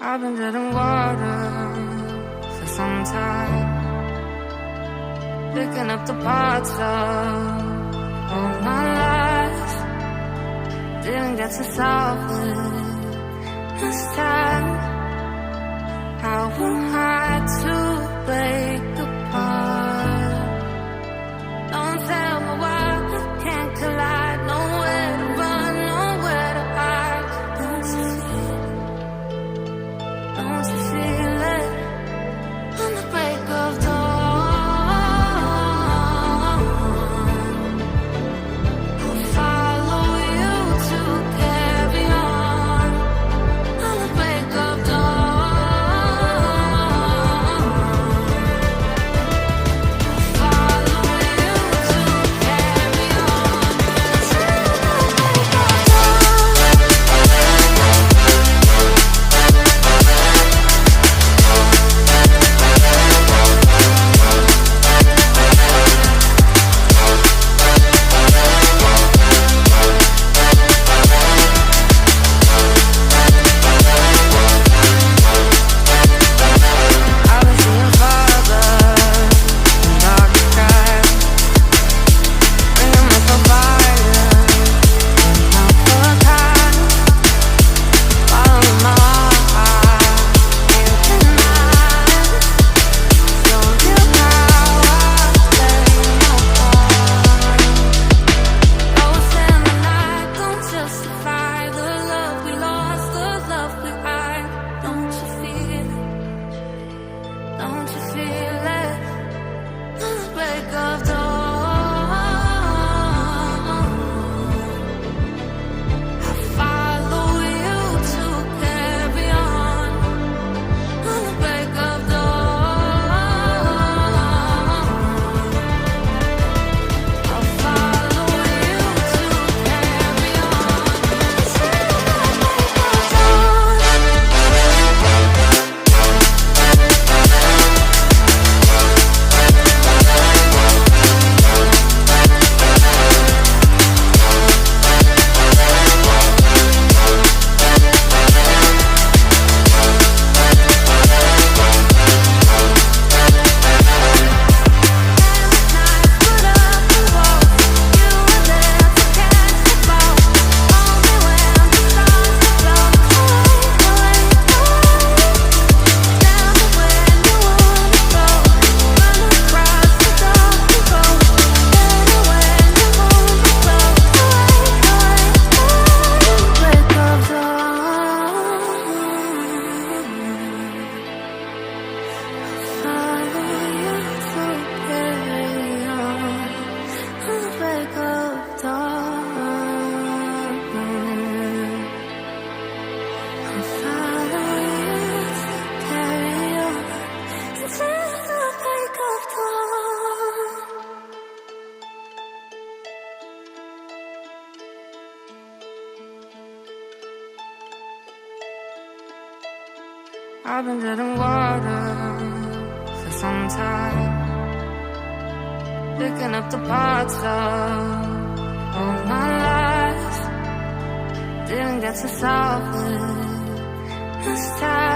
I've been dead in water for some time, picking up the parts of all my life. Didn't get to solve it this time. How am I to break apart? Don't tell me why we can't collide. Nowhere to run, nowhere to hide. Don't you feel it? Don't you feel it? On the break of dawn, I'll follow you to carry on. On the break of dawn, follow you to carry on. Till the break of I've been seeing farther in dark skies, bringing myself fire, not for a time. Following my heart, can't deny. Show you how I play my part. Ghosts in the night don't justify the love we lost, the love we hide. Don't you feel it? Don't you feel it? On the break of dawn, I follow you to carry on. On the break of dawn, I'll follow you to carry on. Till the break of dawn. I've been dead in water for some time, picking up the parts of all my life. Didn't get to solve it this time.